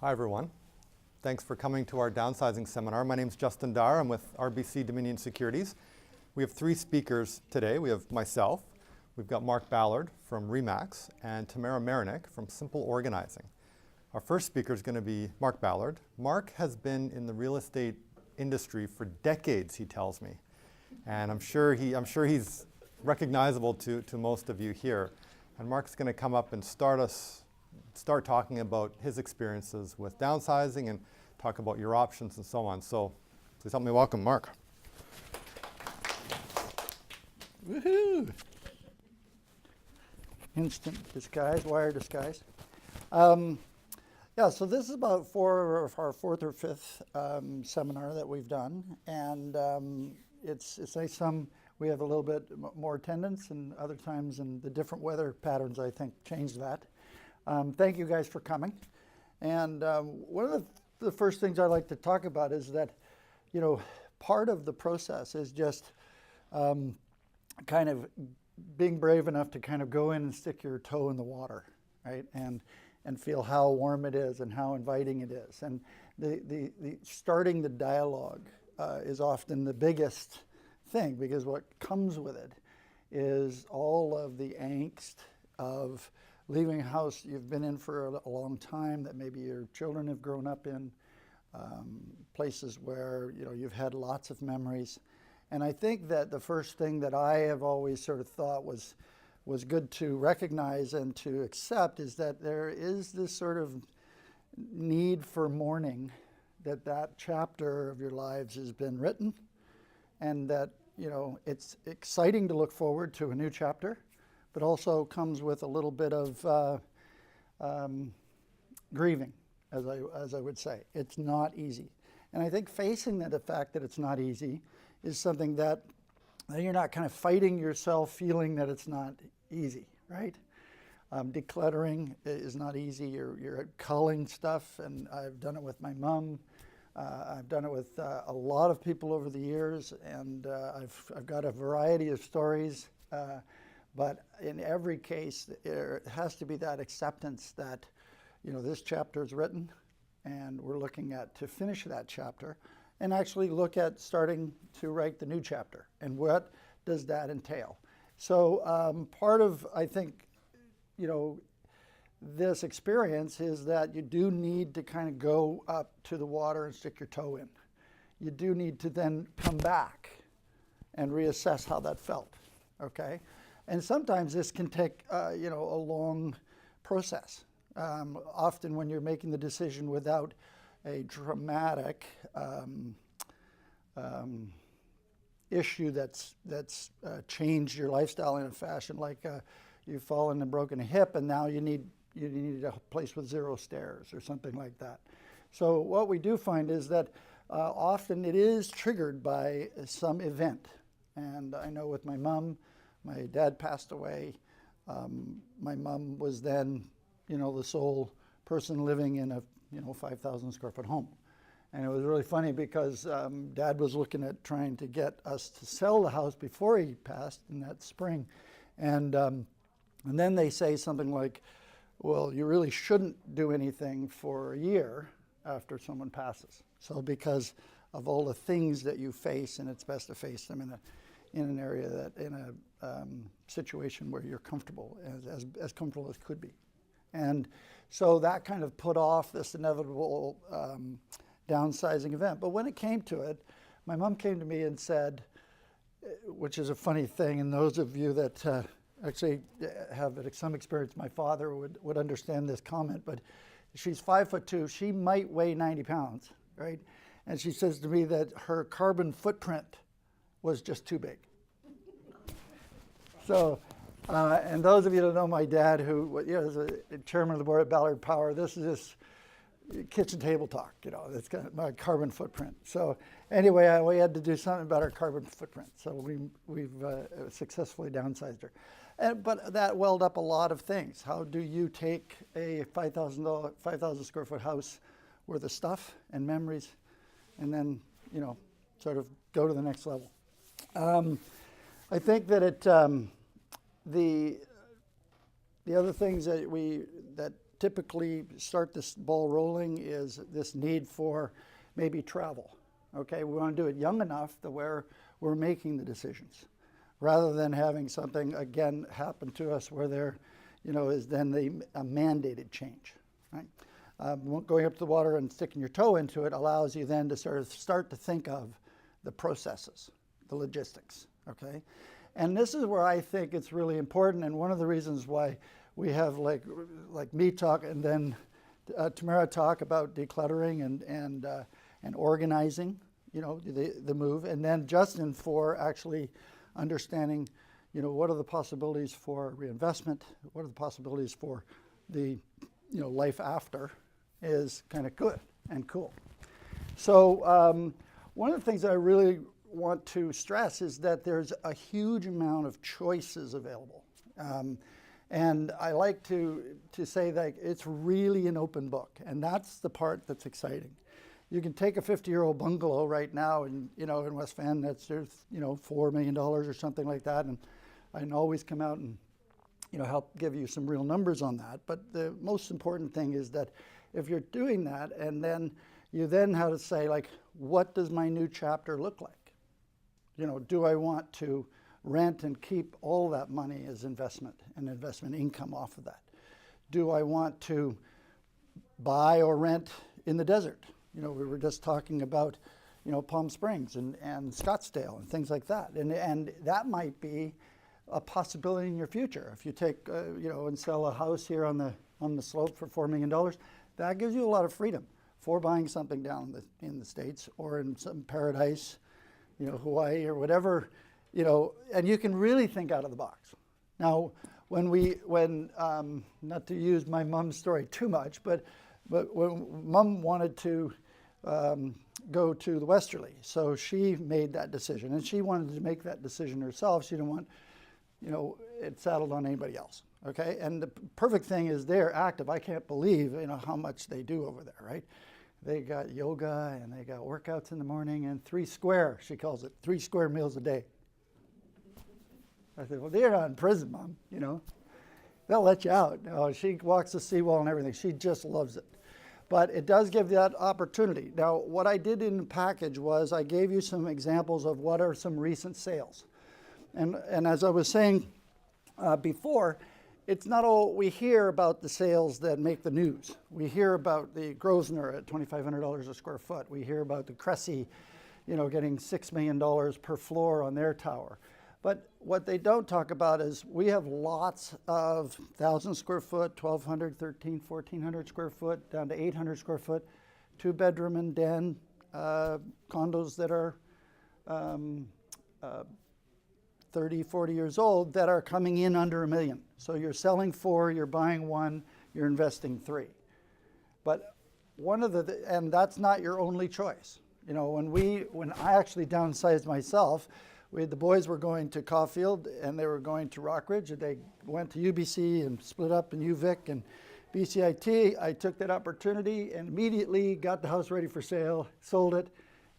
Hi, everyone. Thanks for coming to our downsizing seminar. My name is Justin Dyer. I'm with RBC Dominion Securities. We have three speakers today. We have myself, we've got Mark Ballard from RE/MAX, and Tamara Merenick from Simple Organizing. Our first speaker is going to be Mark Ballard. Mark has been in the real estate industry for decades, he tells me. And I'm sure he's recognizable to most of you here. And Mark's going to come up and start talking about his experiences with downsizing and talk about your options and so on. So please help me welcome Mark. Woohoo! Instant disguise, wire disguise. Yeah, so this is about our fourth or fifth seminar that we've done, and it's nice. We have a little bit more attendance, and other times, and the different weather patterns, I think, changed that. Thank you guys for coming. And one of the first things I like to talk about is that, part of the process is just kind of being brave enough to kind of go in and stick your toe in the water, right? And feel how warm it is and how inviting it is. And the starting the dialogue is often the biggest thing, because what comes with it is all of the angst of leaving a house you've been in for a long time, that maybe your children have grown up in, places where you've had lots of memories. And I think that the first thing that I have always sort of thought was good to recognize and to accept is that there is this sort of need for mourning, that chapter of your lives has been written, and that it's exciting to look forward to a new chapter, but also comes with a little bit of grieving, as I would say. It's not easy. And I think facing the fact that it's not easy is something that you're not kind of fighting yourself feeling that it's not easy, right? Decluttering is not easy. You're culling stuff, and I've done it with my mom. I've done it with a lot of people over the years, and I've got a variety of stories. But in every case, there has to be that acceptance that, this chapter is written, and we're looking at to finish that chapter, and actually look at starting to write the new chapter, and what does that entail. So part of, I think, this experience is that you do need to kind of go up to the water and stick your toe in. You do need to then come back and reassess how that felt, okay? And sometimes this can take, a long process. Often when you're making the decision without a dramatic issue that's changed your lifestyle in a fashion, like you've fallen and broken a hip, and now you need a place with 0 stairs or something like that. So what we do find is that often it is triggered by some event. And I know with my mom, my dad passed away. My mom was then, the sole person living in a, 5,000 square foot home. And it was really funny because Dad was looking at trying to get us to sell the house before he passed in that spring. And then they say something like, well, you really shouldn't do anything for a year after someone passes. So because of all the things that you face, and it's best to face them in an area that, in a situation where you're comfortable, as comfortable as could be. And so that kind of put off this inevitable downsizing event. But when it came to it, my mom came to me and said, which is a funny thing, and those of you that actually have some experience, my father would understand this comment, but she's 5'2", she might weigh 90 pounds, right? And she says to me that her carbon footprint was just too big. So, and those of you that know my dad, who is a chairman of the board at Ballard Power, this is just kitchen table talk, it's got my carbon footprint. So anyway, we had to do something about our carbon footprint. So we've successfully downsized her. But that welled up a lot of things. How do you take a 5,000 square foot house worth of stuff and memories, and then, sort of go to the next level? I think that the other things that typically start this ball rolling is this need for maybe travel. Okay, we want to do it young enough to where we're making the decisions, rather than having something again happen to us where there, is then a mandated change. Right? Going up to the water and sticking your toe into it allows you then to sort of start to think of the processes, the logistics. Okay, and this is where I think it's really important, and one of the reasons why we have like me talk and then Tamara talk about decluttering and organizing, the move, and then Justin for actually understanding, what are the possibilities for reinvestment, what are the possibilities for the, life after, is kind of good and cool. So one of the things that I really want to stress is that there's a huge amount of choices available. And I like to say that it's really an open book, and that's the part that's exciting. You can take a 50-year-old bungalow right now in West Van that's there's $4 million or something like that, and I can always come out and help give you some real numbers on that. But the most important thing is that if you're doing that, and then you then have to say, like, what does my new chapter look like? Do I want to rent and keep all that money as investment and investment income off of that? Do I want to buy or rent in the desert? We were just talking about, Palm Springs and Scottsdale and things like that. And that might be a possibility in your future. If you take, and sell a house here on the slope for $4 million, that gives you a lot of freedom for buying something down in the States or in some paradise, Hawaii or whatever, and you can really think out of the box. Now, when not to use my mom's story too much, but when Mom wanted to go to the Westerly, so she made that decision, and she wanted to make that decision herself. She didn't want, it saddled on anybody else. Okay, and the perfect thing is they're active. I can't believe how much they do over there, right? They got yoga and they got workouts in the morning and 3 square, she calls it, 3 square meals a day. I said, well, they're not in prison, Mom, They'll let you out. No, she walks the seawall and everything. She just loves it. But it does give that opportunity. Now, what I did in the package was I gave you some examples of what are some recent sales. And as I was saying before, it's not all we hear about the sales that make the news. We hear about the Grosvenor at $2,500 a square foot. We hear about the Cressy, getting $6 million per floor on their tower. But what they don't talk about is we have lots of 1,000 square foot, 1,200, 1,300, 1,400 square foot, down to 800 square foot, 2-bedroom and den condos that are 30, 40 years old that are coming in under $1 million. So you're selling 4, you're buying 1, you're investing 3. But and that's not your only choice. When I actually downsized myself, the boys were going to Caulfield and they were going to Rockridge, and they went to UBC and split up in UVic and BCIT. I took that opportunity and immediately got the house ready for sale, sold it,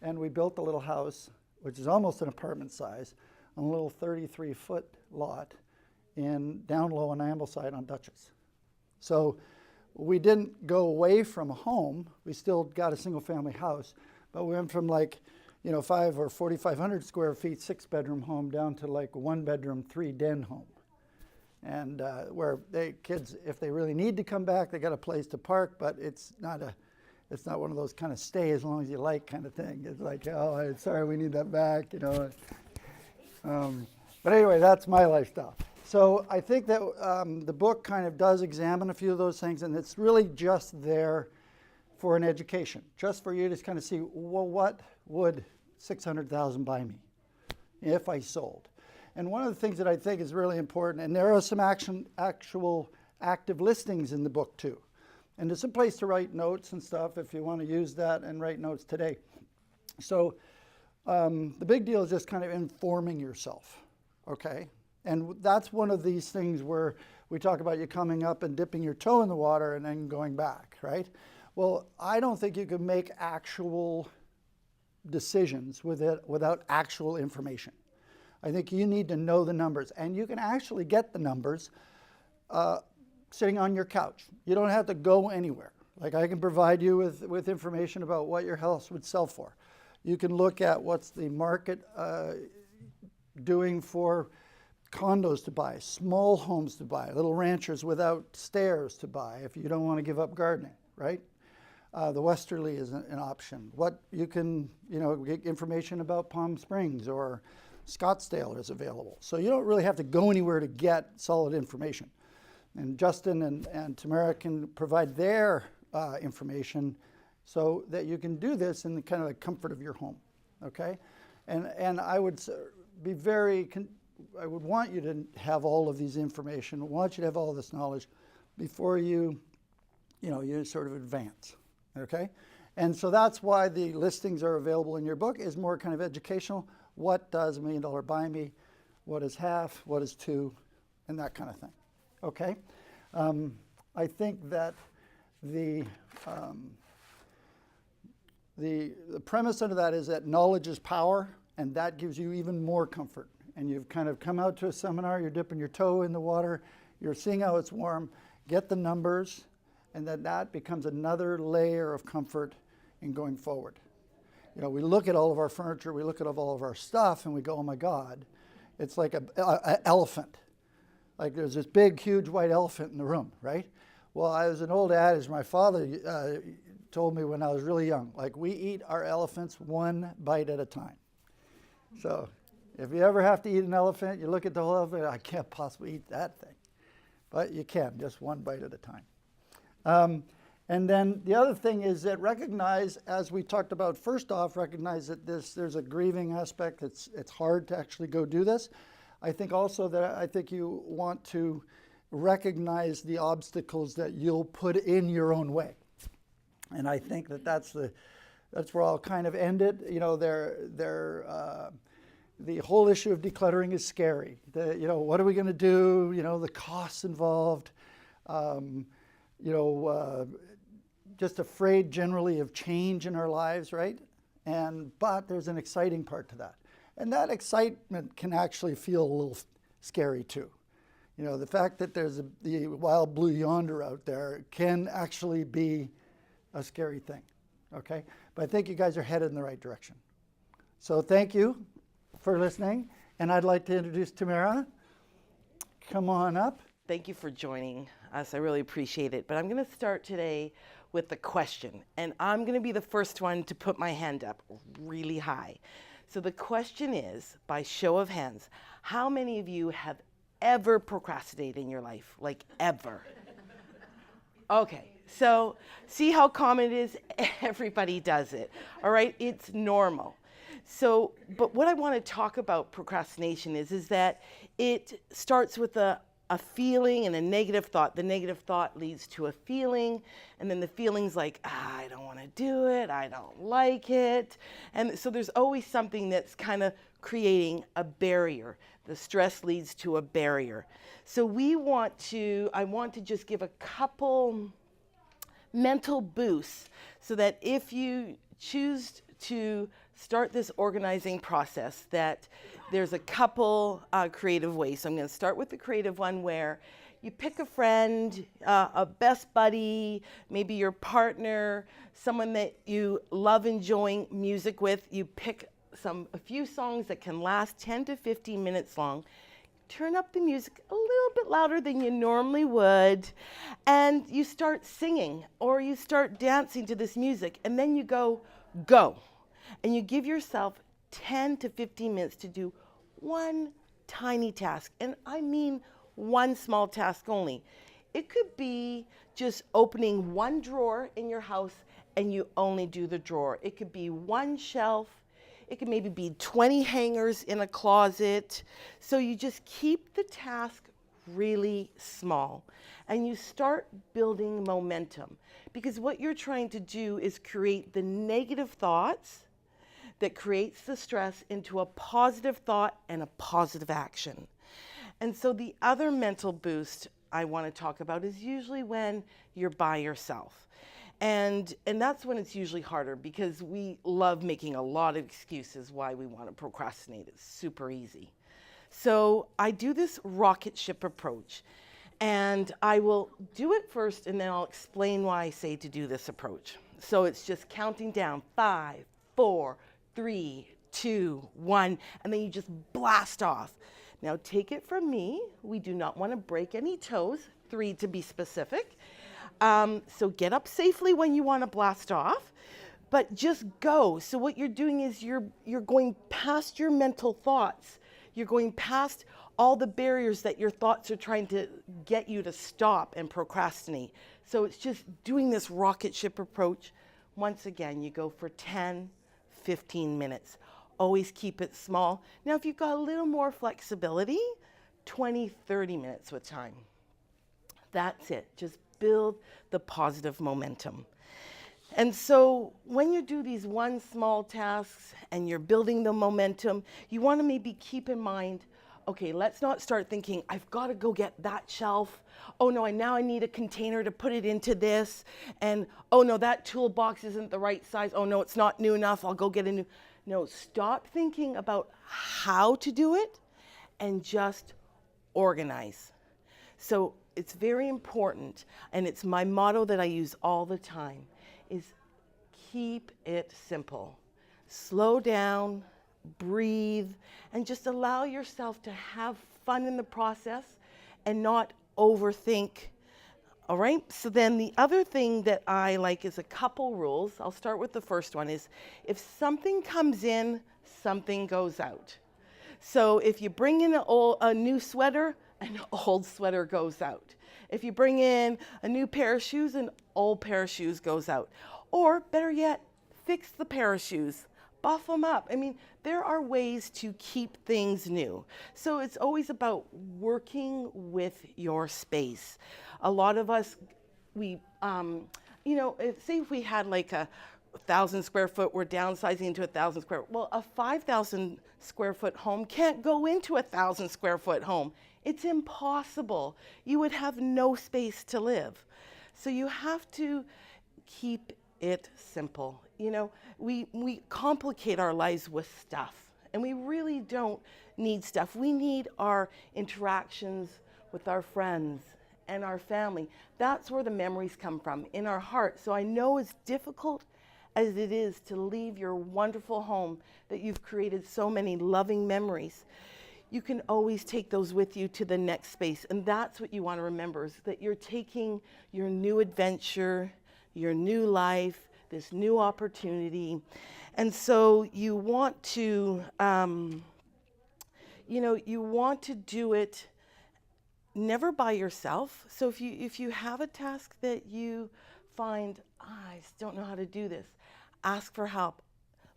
and we built a little house, which is almost an apartment size, on a little 33-foot lot down low on Ambleside on Dutchess. So we didn't go away from home. We still got a single-family house, but we went from 5 or 4,500 square feet, 6-bedroom home down to 1-bedroom, 3-den home. And where kids, if they really need to come back, they got a place to park, but it's not one of those kind of stay as long as you like kind of thing. It's like, oh, sorry, we need that back, But anyway, that's my lifestyle. So I think that the book kind of does examine a few of those things, and it's really just there for an education, just for you to kind of see, well, what would $600,000 buy me if I sold? And one of the things that I think is really important, and there are some actual active listings in the book too. And there's a place to write notes and stuff if you want to use that and write notes today. So the big deal is just kind of informing yourself, okay? And that's one of these things where we talk about you coming up and dipping your toe in the water and then going back, right? Well, I don't think you can make actual decisions without actual information. I think you need to know the numbers, and you can actually get the numbers sitting on your couch. You don't have to go anywhere. Like I can provide you with information about what your house would sell for. You can look at what's the market doing for condos to buy, small homes to buy, little ranchers without stairs to buy if you don't want to give up gardening, right? The Westerly is an option. What you can, get information about Palm Springs or Scottsdale is available. So you don't really have to go anywhere to get solid information. And Justin and Tamara can provide their information so that you can do this in the kind of the comfort of your home, okay? And I would be I would want you to have all of these information, I want you to have all of this knowledge before you sort of advance, okay? And so that's why the listings are available in your book, is more kind of educational. What does $1 million buy me? What is half? What is two? And that kind of thing, okay? I think that the premise under that is that knowledge is power, and that gives you even more comfort. And you've kind of come out to a seminar, you're dipping your toe in the water, you're seeing how it's warm, get the numbers, and then that becomes another layer of comfort in going forward. We look at all of our furniture, we look at all of our stuff, and we go, oh my God, it's like an elephant. Like there's this big, huge white elephant in the room, right? Well, as an old adage, my father told me when I was really young, like we eat our elephants one bite at a time. So if you ever have to eat an elephant, you look at the whole elephant, I can't possibly eat that thing. But you can, just one bite at a time. And then the other thing is that recognize, as we talked about first off, recognize that there's a grieving aspect. It's hard to actually go do this. I think also that you want to recognize the obstacles that you'll put in your own way. And I think that's where I'll kind of end it. The whole issue of decluttering is scary. What are we going to do? The costs involved. Just afraid generally of change in our lives, right? But there's an exciting part to that. And that excitement can actually feel a little scary too. The fact that there's the wild blue yonder out there can actually be a scary thing, okay? But I think you guys are headed in the right direction. So thank you for listening. And I'd like to introduce Tamara. Come on up. Thank you for joining us. I really appreciate it. But I'm going to start today with a question. And I'm going to be the first one to put my hand up really high. So the question is, by show of hands, how many of you have ever procrastinated in your life? Like ever? Okay. So see how common it is? Everybody does it. All right? It's normal. So, but what I want to talk about procrastination is that it starts with a feeling and a negative thought. The negative thought leads to a feeling, and then the feeling's like, I don't want to do it, I don't like it. And so there's always something that's kind of creating a barrier. The stress leads to a barrier. So I want to just give a couple mental boosts so that if you choose to start this organizing process, that there's a couple creative ways. So I'm going to start with the creative one, where you pick a friend, a best buddy, maybe your partner, someone that you love enjoying music with. You pick a few songs that can last 10 to 15 minutes long. Turn up the music a little bit louder than you normally would, and you start singing or you start dancing to this music, and then you go. And you give yourself 10 to 15 minutes to do one tiny task. And I mean one small task only. It could be just opening one drawer in your house and you only do the drawer. It could be one shelf. It could maybe be 20 hangers in a closet. So you just keep the task really small and you start building momentum, because what you're trying to do is create the negative thoughts that creates the stress into a positive thought and a positive action. And so the other mental boost I want to talk about is usually when you're by yourself. And that's when it's usually harder, because we love making a lot of excuses why we want to procrastinate. It's super easy. So I do this rocket ship approach. And I will do it first, and then I'll explain why I say to do this approach. So it's just counting down 5, 4, 3, 2, 1, and then you just blast off. Now take it from me, we do not want to break any toes, 3 to be specific. So get up safely when you want to blast off, but just go. So what you're doing is you're going past your mental thoughts. You're going past all the barriers that your thoughts are trying to get you to stop and procrastinate. So it's just doing this rocket ship approach. Once again, you go for 10, 15 minutes. Always keep it small. Now, if you've got a little more flexibility, 20, 30 minutes with time. That's it. Just build the positive momentum. And so when you do these one small tasks and you're building the momentum, you want to maybe keep in mind, okay, let's not start thinking, I've got to go get that shelf. Oh no, now I need a container to put it into this. And oh no, that toolbox isn't the right size. Oh no, it's not new enough. I'll go get a new. No, stop thinking about how to do it and just organize. So it's very important, and it's my motto that I use all the time, is keep it simple. Slow down, breathe, and just allow yourself to have fun in the process and not overthink. All right, so then the other thing that I like is a couple rules. I'll start with the first one is if something comes in, something goes out. So if you bring in a new sweater, an old sweater goes out. If you bring in a new pair of shoes, an old pair of shoes goes out. Or better yet, fix the pair of shoes, buff them up. I mean, there are ways to keep things new. So it's always about working with your space. A lot of us, say if we had like a 1,000 square foot, we're downsizing into 1,000 square. Well, a 5,000 square foot home can't go into a 1,000 square foot home. It's impossible. You would have no space to live. So you have to keep it simple. You know, we complicate our lives with stuff, and we really don't need stuff. We need our interactions with our friends and our family. That's where the memories come from, in our heart. So I know as difficult as it is to leave your wonderful home that you've created so many loving memories, you can always take those with you to the next space. And that's what you want to remember, is that you're taking your new adventure, your new life, this new opportunity. And so you want to, you want to do it never by yourself. So if you have a task that you find, I just don't know how to do this, ask for help.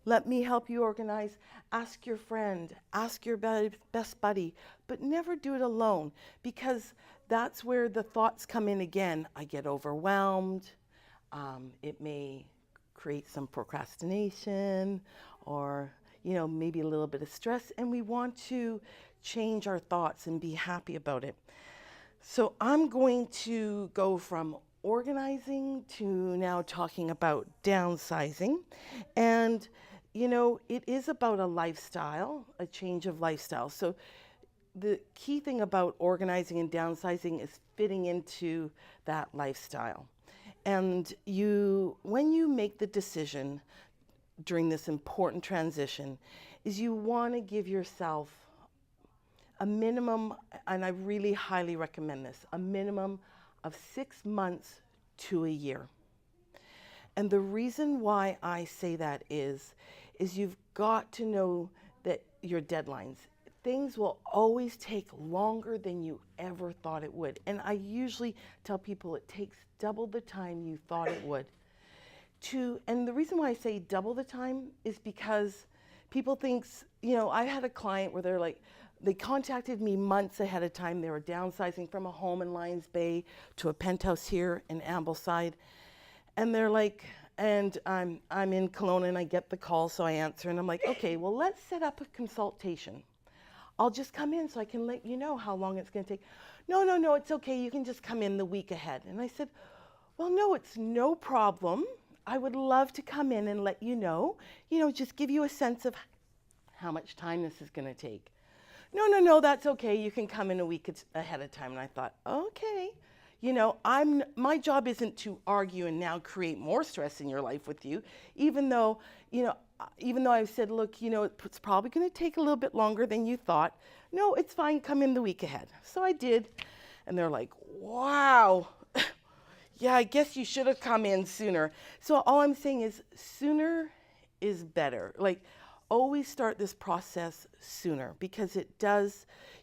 Let me help you organize. Ask your friend, ask your best buddy, but never do it alone, because that's where the thoughts come in again. I get overwhelmed. It may create some procrastination, or maybe a little bit of stress, and we want to change our thoughts and be happy about it. So I'm going to go from organizing to now talking about downsizing. And it is about a lifestyle, a change of lifestyle. So the key thing about organizing and downsizing is fitting into that lifestyle. And when you make the decision during this important transition, is you want to give yourself a minimum, and I really highly recommend this, a minimum of 6 months to a year. And the reason why I say that is you've got to know that your deadlines, things will always take longer than you ever thought it would. And I usually tell people it takes double the time you thought it would. And the reason why I say double the time is because people think, I had a client where they contacted me months ahead of time. They were downsizing from a home in Lions Bay to a penthouse here in Ambleside. And they're like, and I'm in Kelowna, and I get the call, so I answer, and I'm like, okay, well, let's set up a consultation. I'll just come in so I can let you know how long it's going to take. No, it's okay. You can just come in the week ahead. And I said, well, no, it's no problem. I would love to come in and let you know, just give you a sense of how much time this is going to take. no, that's okay. You can come in a week ahead of time. And I thought, okay, my job isn't to argue and now create more stress in your life with you, even though I've said, look, it's probably going to take a little bit longer than you thought. No, it's fine. Come in the week ahead. So I did. And they're like, wow. Yeah, I guess you should have come in sooner. So all I'm saying is sooner is better. Like, always start this process sooner, because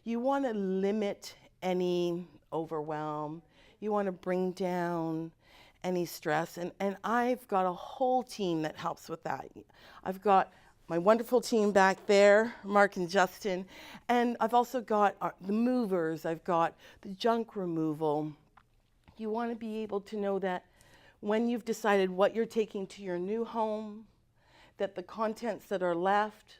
you want to limit any overwhelm. You want to bring down any stress. And I've got a whole team that helps with that. I've got my wonderful team back there, Mark and Justin, and I've also got the movers. I've got the junk removal. You want to be able to know that when you've decided what you're taking to your new home, that the contents that are left,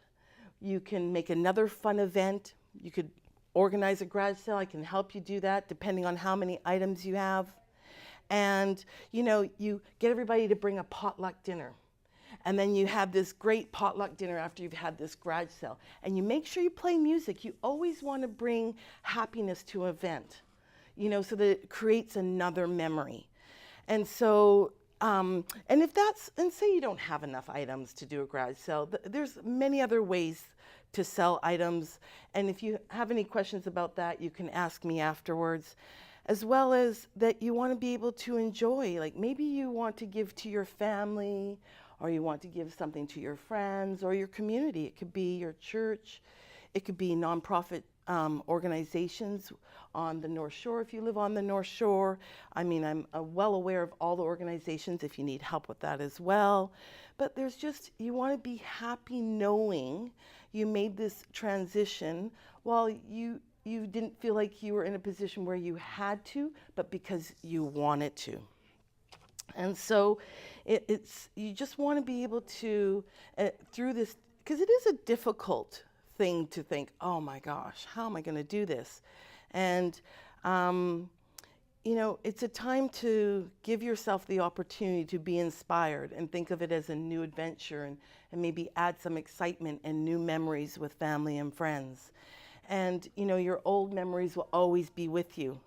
you can make another fun event. You could organize a garage sale. I can help you do that depending on how many items you have. And you get everybody to bring a potluck dinner. And then you have this great potluck dinner after you've had this garage sale. And you make sure you play music. You always want to bring happiness to an event, so that it creates another memory. And so, and say you don't have enough items to do a garage sale, there's many other ways to sell items. And if you have any questions about that, you can ask me afterwards. As well as that you want to be able to enjoy, like maybe you want to give to your family, or you want to give something to your friends or your community. It could be your church. It could be nonprofit organizations on the North Shore if you live on the North Shore. I mean, I'm well aware of all the organizations if you need help with that as well. But you want to be happy knowing you made this transition while you didn't feel like you were in a position where you had to, but because you wanted to. And so you just want to be able to, through this, because it is a difficult thing to think, oh my gosh, how am I going to do this? And, it's a time to give yourself the opportunity to be inspired and think of it as a new adventure, and maybe add some excitement and new memories with family and friends. And, your old memories will always be with you,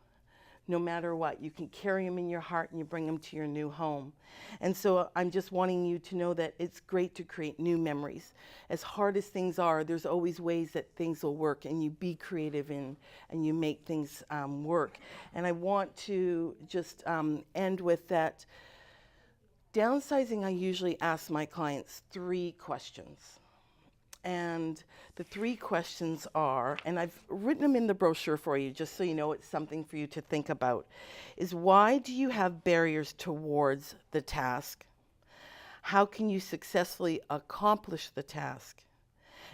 no matter what. You can carry them in your heart and you bring them to your new home. And so I'm just wanting you to know that it's great to create new memories. As hard as things are, there's always ways that things will work, and you be creative and you make things work. And I want to just end with that. Downsizing, I usually ask my clients 3 questions. And the 3 questions are, and I've written them in the brochure for you just so you know it's something for you to think about, is why do you have barriers towards the task? How can you successfully accomplish the task?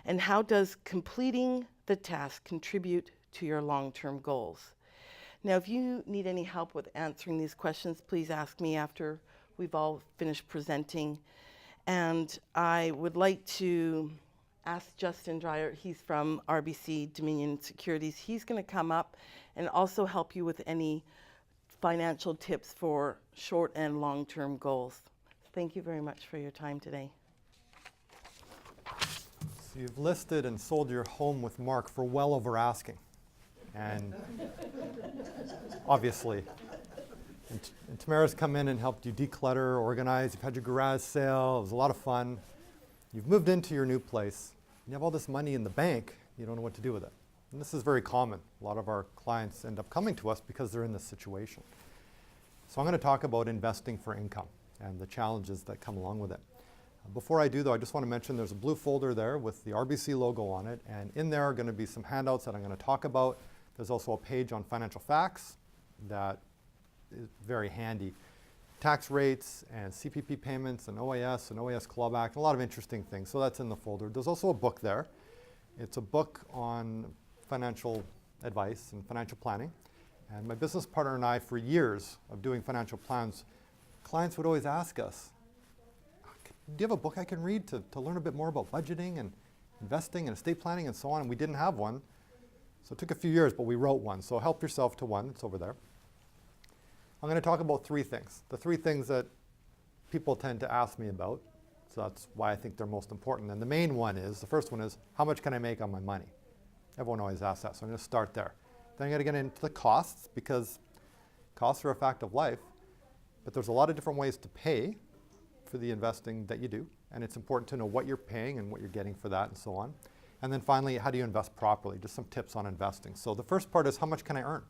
And how does completing the task contribute to your long-term goals? Now, if you need any help with answering these questions, please ask me after we've all finished presenting. And I would like to ask Justin Dyer. He's from RBC Dominion Securities. He's going to come up and also help you with any financial tips for short and long-term goals. Thank you very much for your time today. So you've listed and sold your home with Mark for well over asking. And obviously, and Tamara's come in and helped you declutter, organize. You've had your garage sale. It was a lot of fun. You've moved into your new place. You have all this money in the bank. You don't know what to do with it. And this is very common. A lot of our clients end up coming to us because they're in this situation. So I'm going to talk about investing for income and the challenges that come along with it. Before I do, though, I just want to mention there's a blue folder there with the RBC logo on it. And in there are going to be some handouts that I'm going to talk about. There's also a page on financial facts that is very handy. Tax rates and CPP payments and OAS Club Act, a lot of interesting things. So that's in the folder. There's also a book there. It's a book on financial advice and financial planning. And my business partner and I, for years of doing financial plans, clients would always ask us, do you have a book I can read to learn a bit more about budgeting and investing and estate planning and so on? And we didn't have one. So it took a few years, but we wrote one. So help yourself to one. It's over there. I'm going to talk about 3 things. The 3 things that people tend to ask me about. So that's why I think they're most important. And the main one is, the first one is, how much can I make on my money? Everyone always asks that, so I'm going to start there. Then I'm going to get into the costs, because costs are a fact of life, but there's a lot of different ways to pay for the investing that you do, and it's important to know what you're paying and what you're getting for that and so on. And then finally, how do you invest properly? Just some tips on investing. So the first part is, how much can I earn?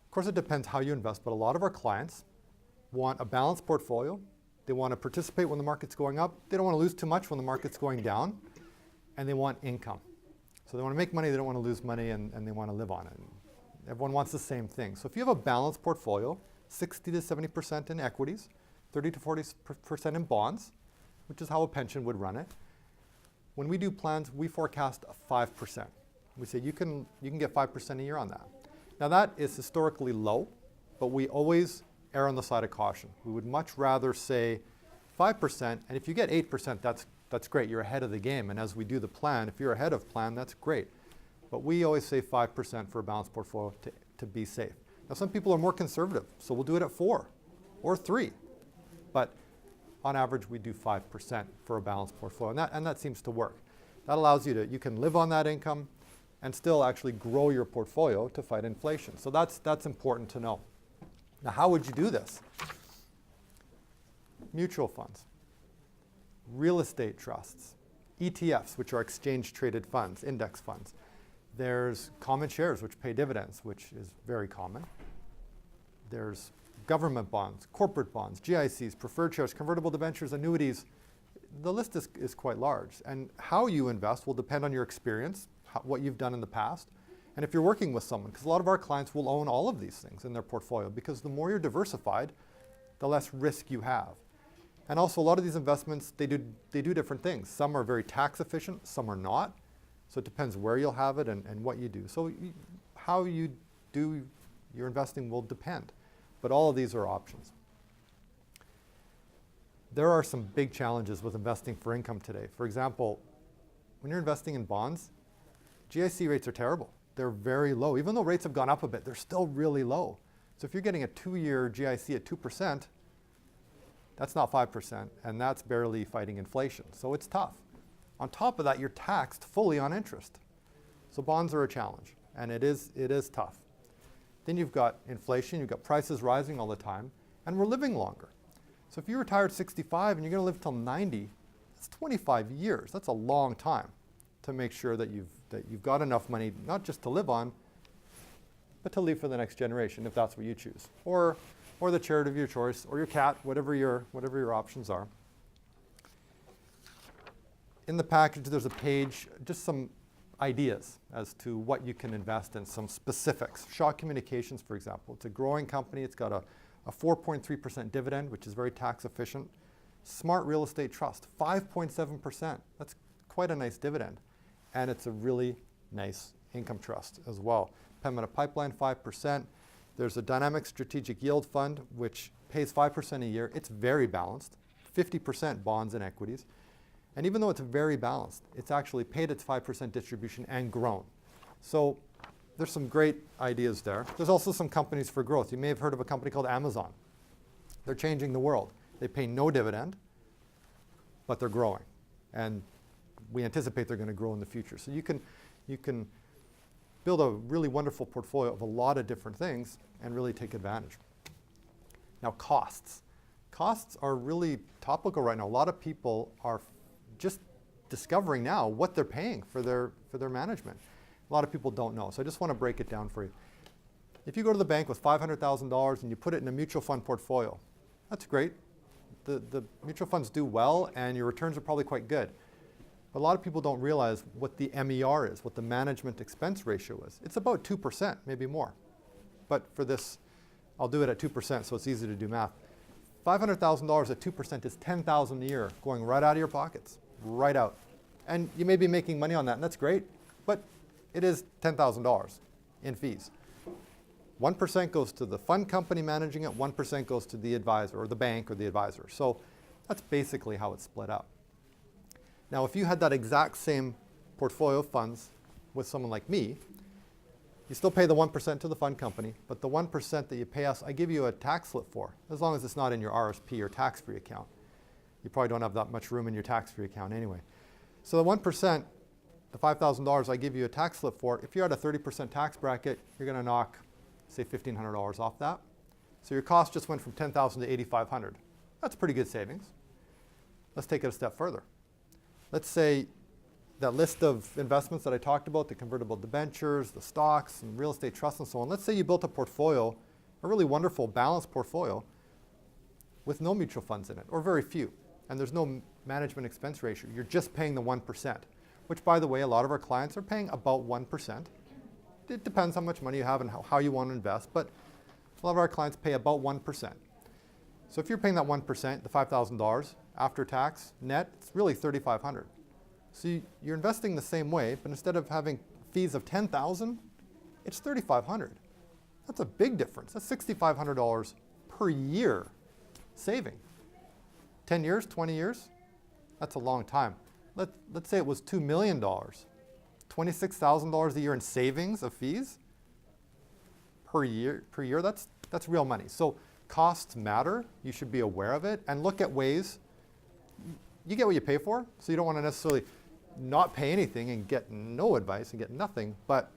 Of course, it depends how you invest, but a lot of our clients want a balanced portfolio. They want to participate when the market's going up. They don't want to lose too much when the market's going down. And they want income. So they want to make money, they don't want to lose money, and they want to live on it. And everyone wants the same thing. So if you have a balanced portfolio, 60 to 70% in equities, 30 to 40% in bonds, which is how a pension would run it. When we do plans, we forecast 5%. We say you can get 5% a year on that. Now that is historically low, but we always err on the side of caution. We would much rather say 5%, and if you get 8%, that's great, you're ahead of the game. And as we do the plan, if you're ahead of plan, that's great. But we always say 5% for a balanced portfolio to be safe. Now some people are more conservative, so we'll do it at 4 or 3. But on average, we do 5% for a balanced portfolio, and that seems to work. That allows you can live on that income and still actually grow your portfolio to fight inflation. So that's important to know. Now, how would you do this? Mutual funds, real estate trusts, ETFs, which are exchange-traded funds, index funds. There's common shares, which pay dividends, which is very common. There's government bonds, corporate bonds, GICs, preferred shares, convertible debentures, annuities. The list is quite large. And how you invest will depend on your experience, what you've done in the past, and if you're working with someone, because a lot of our clients will own all of these things in their portfolio, because the more you're diversified, the less risk you have. And also, a lot of these investments, they do different things. Some are very tax efficient, some are not. So it depends where you'll have it and what you do. So how you do your investing will depend. But all of these are options. There are some big challenges with investing for income today. For example, when you're investing in bonds, GIC rates are terrible. They're very low. Even though rates have gone up a bit, they're still really low. So if you're getting a 2-year GIC at 2%, that's not 5%, and that's barely fighting inflation. So it's tough. On top of that, you're taxed fully on interest. So bonds are a challenge, and it is tough. Then you've got inflation, you've got prices rising all the time, and we're living longer. So if you retire at 65 and you're going to live till 90, that's 25 years. That's a long time to make sure that you've got enough money, not just to live on, but to leave for the next generation, if that's what you choose, or the charity of your choice, or your cat, whatever your options are. In the package, there's a page, just some ideas as to what you can invest in, some specifics. Shaw Communications, for example, it's a growing company. It's got a 4.3% dividend, which is very tax efficient. Smart Real Estate Trust, 5.7%. That's quite a nice dividend. And it's a really nice income trust as well. Pembina Pipeline, 5%. There's a Dynamic Strategic Yield Fund, which pays 5% a year. It's very balanced, 50% bonds and equities. And even though it's very balanced, it's actually paid its 5% distribution and grown. So there's some great ideas there. There's also some companies for growth. You may have heard of a company called Amazon. They're changing the world. They pay no dividend, but they're growing. And we anticipate they're going to grow in the future. So you can build a really wonderful portfolio of a lot of different things and really take advantage. Now, costs. Costs are really topical right now. A lot of people are just discovering now what they're paying for their management. A lot of people don't know. So I just want to break it down for you. If you go to the bank with $500,000 and you put it in a mutual fund portfolio, that's great. The mutual funds do well and your returns are probably quite good. But a lot of people don't realize what the MER is, what the management expense ratio is. It's about 2%, maybe more. But for this, I'll do it at 2%, so it's easy to do math. $500,000 at 2% is $10,000 a year going right out of your pockets, right out. And you may be making money on that, and that's great, but it is $10,000 in fees. 1% goes to the fund company managing it, 1% goes to the advisor, or the bank, or the advisor. So that's basically how it's split up. Now, if you had that exact same portfolio of funds with someone like me, you still pay the 1% to the fund company, but the 1% that you pay us, I give you a tax slip for, as long as it's not in your RSP or tax-free account. You probably don't have that much room in your tax-free account anyway. So the 1%, the $5,000 I give you a tax slip for, if you're at a 30% tax bracket, you're going to knock, say, $1,500 off that. So your cost just went from $10,000 to $8,500. That's pretty good savings. Let's take it a step further. Let's say that list of investments that I talked about, the convertible debentures, the stocks, and real estate trusts, and so on. Let's say you built a portfolio, a really wonderful, balanced portfolio, with no mutual funds in it, or very few. And there's no management expense ratio. You're just paying the 1%, which, by the way, a lot of our clients are paying about 1%. It depends how much money you have and how you want to invest, but a lot of our clients pay about 1%. So if you're paying that 1%, the $5,000 after tax, net, it's really $3,500. So you're investing the same way, but instead of having fees of $10,000, it's $3,500. That's a big difference. That's $6,500 per year saving. 10 years, 20 years, that's a long time. Let's say it was $2 million, $26,000 a year in savings of fees per year, that's real money. So costs matter. You should be aware of it and look at ways. You get what you pay for, so you don't want to necessarily not pay anything and get no advice and get nothing, but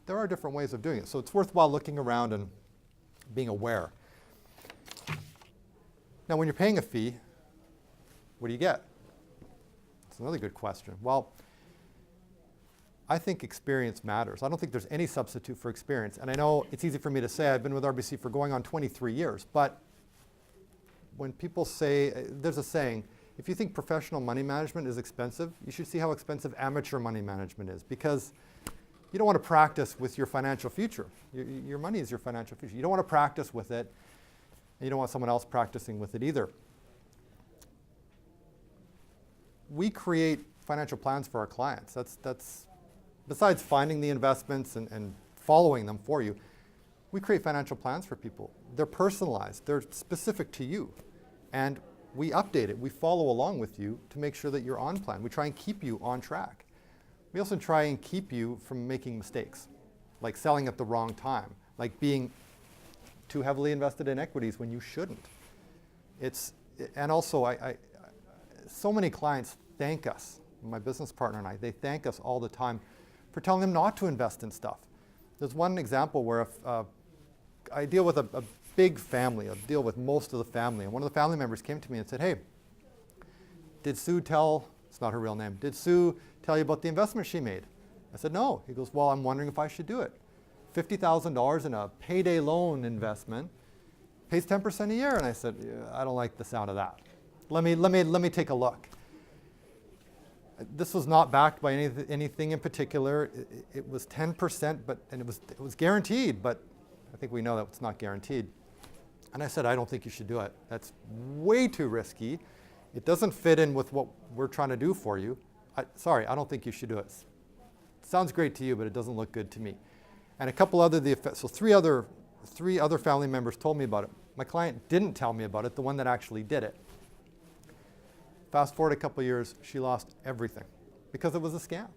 there are different ways of doing it. So it's worthwhile looking around and being aware. Now, when you're paying a fee, what do you get? It's another good question. Well, I think experience matters. I don't think there's any substitute for experience. And I know it's easy for me to say, I've been with RBC for going on 23 years, but when people say, there's a saying, if you think professional money management is expensive, you should see how expensive amateur money management is, because you don't want to practice with your financial future. Your money is your financial future. You don't want to practice with it, and you don't want someone else practicing with it either. We create financial plans for our clients. That's besides finding the investments and following them for you, we create financial plans for people. They're personalized. They're specific to you. And we update it. We follow along with you to make sure that you're on plan. We try and keep you on track. We also try and keep you from making mistakes, like selling at the wrong time, like being too heavily invested in equities when you shouldn't. And also, so many clients thank us, my business partner and I, they thank us all the time for telling them not to invest in stuff. There's one example where if I deal with a big family, I deal with most of the family, and one of the family members came to me and said, hey, did Sue tell, it's not her real name, did Sue tell you about the investment she made? I said, no. He goes, well, I'm wondering if I should do it. $50,000 in a payday loan investment, pays 10% a year. And I said, yeah, I don't like the sound of that. Let me take a look. This was not backed by anything in particular. It was 10%, and it was guaranteed, but I think we know that it's not guaranteed. And I said, I don't think you should do it. That's way too risky. It doesn't fit in with what we're trying to do for you. Sorry, I don't think you should do it. It sounds great to you, but it doesn't look good to me. And a couple other, so three other family members told me about it. My client didn't tell me about it, the one that actually did it. Fast forward a couple of years, she lost everything because it was a scam.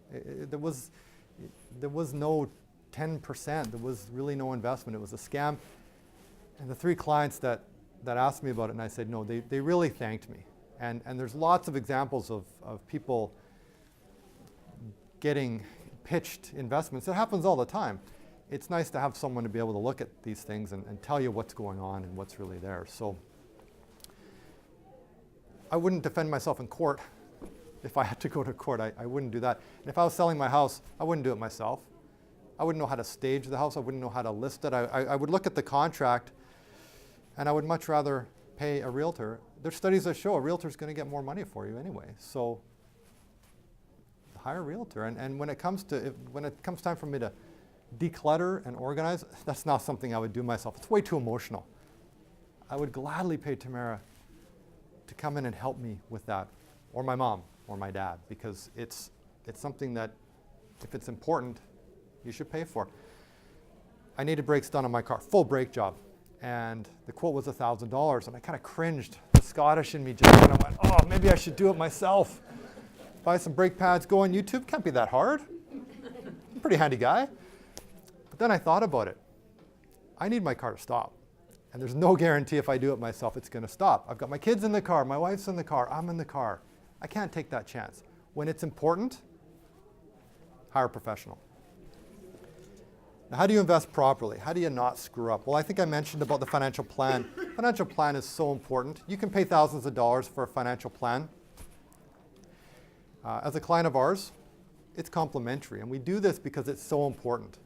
There was no 10%. There was really no investment. It was a scam. And the three clients that asked me about it, and I said, no, they really thanked me. And there's lots of examples of people getting pitched investments. It happens all the time. It's nice to have someone to be able to look at these things and tell you what's going on and what's really there. So I wouldn't defend myself in court. If I had to go to court, I wouldn't do that. And if I was selling my house, I wouldn't do it myself. I wouldn't know how to stage the house. I wouldn't know how to list it. I would look at the contract, and I would much rather pay a realtor. There's studies that show a realtor's going to get more money for you anyway. So hire a realtor. And when it comes time for me to declutter and organize, that's not something I would do myself. It's way too emotional. I would gladly pay Tamara to come in and help me with that, or my mom, or my dad, because it's something that, if it's important, you should pay for. I needed brakes done on my car, full brake job, and the quote was $1,000, and I kind of cringed. The Scottish in me just kind of went, oh, maybe I should do it myself. Buy some brake pads, go on YouTube, can't be that hard. I'm a pretty handy guy. But then I thought about it. I need my car to stop. And there's no guarantee if I do it myself it's going to stop. I've got my kids in the car, my wife's in the car, I'm in the car. I can't take that chance. When it's important, hire a professional. Now, how do you invest properly? How do you not screw up? Well, I think I mentioned about the financial plan. Financial plan is so important. You can pay thousands of dollars for a financial plan. As a client of ours, it's complimentary, and we do this because it's so important.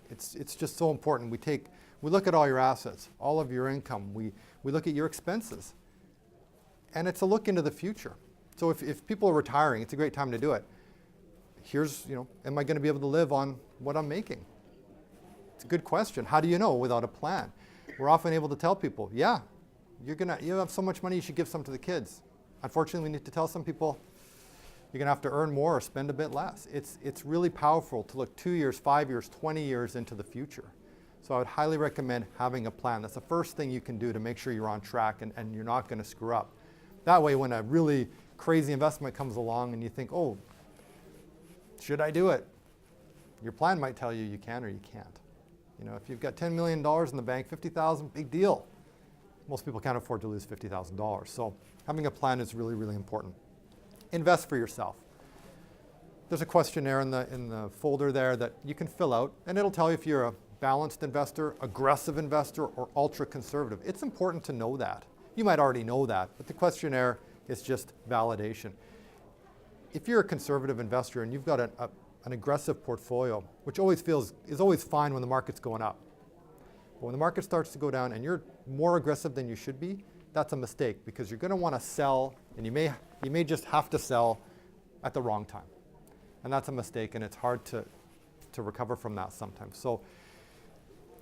It's just so important. We look at all your assets, all of your income. We look at your expenses, and it's a look into the future. So if people are retiring, it's a great time to do it. Here's, am I going to be able to live on what I'm making? It's a good question. How do you know without a plan? We're often able to tell people, yeah, you have so much money, you should give some to the kids. Unfortunately, we need to tell some people, you're going to have to earn more or spend a bit less. It's really powerful to look 2 years, 5 years, 20 years into the future. So I would highly recommend having a plan. That's the first thing you can do to make sure you're on track and you're not going to screw up. That way, when a really crazy investment comes along and you think, oh, should I do it? Your plan might tell you you can or you can't. If you've got $10 million in the bank, $50,000, big deal. Most people can't afford to lose $50,000. So having a plan is really, really important. Invest for yourself. There's a questionnaire in the folder there that you can fill out, and it'll tell you if you're a balanced investor, aggressive investor, or ultra conservative. It's important to know that. You might already know that, but the questionnaire is just validation. If you're a conservative investor and you've got an aggressive portfolio, which is always fine when the market's going up. But when the market starts to go down and you're more aggressive than you should be, that's a mistake, because you're going to want to sell, and you may just have to sell at the wrong time. And that's a mistake, and it's hard to recover from that sometimes. So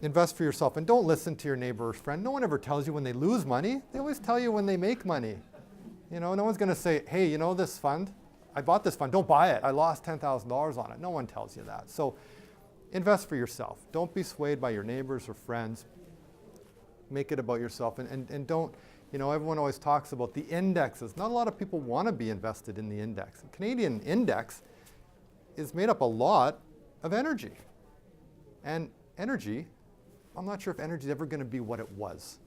invest for yourself, and don't listen to your neighbor or friend. No one ever tells you when they lose money. They always tell you when they make money. No one's going to say, hey, this fund, I bought this fund, don't buy it. I lost $10,000 on it. No one tells you that. So invest for yourself. Don't be swayed by your neighbors or friends. Make it about yourself, and don't, everyone always talks about the indexes. Not a lot of people want to be invested in the index. The Canadian index is made up a lot of energy. And energy, I'm not sure if energy is ever going to be what it was.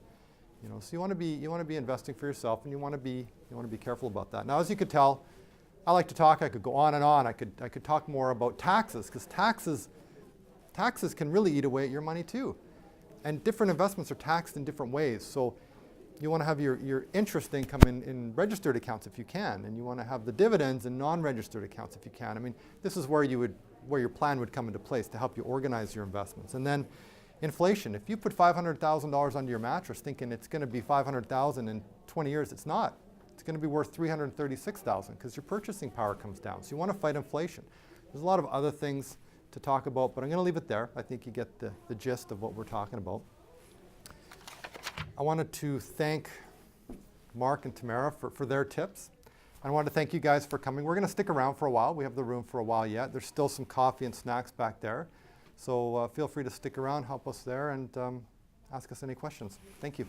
So you want to be investing for yourself, and you want to be careful about that. Now, as you could tell, I like to talk. I could go on and on. I could talk more about taxes, because taxes can really eat away at your money too. And different investments are taxed in different ways. So you want to have your interest income in registered accounts if you can, and you want to have the dividends in non-registered accounts if you can. I mean, this is where your plan would come into place to help you organize your investments. And then inflation. If you put $500,000 under your mattress thinking it's going to be $500,000 in 20 years, it's not. It's going to be worth $336,000 because your purchasing power comes down. So you want to fight inflation. There's a lot of other things to talk about, but I'm going to leave it there. I think you get the gist of what we're talking about. I wanted to thank Mark and Tamara for their tips. I wanted to thank you guys for coming. We're going to stick around for a while. We have the room for a while yet. There's still some coffee and snacks back there. So feel free to stick around, help us there, and ask us any questions. Thank you.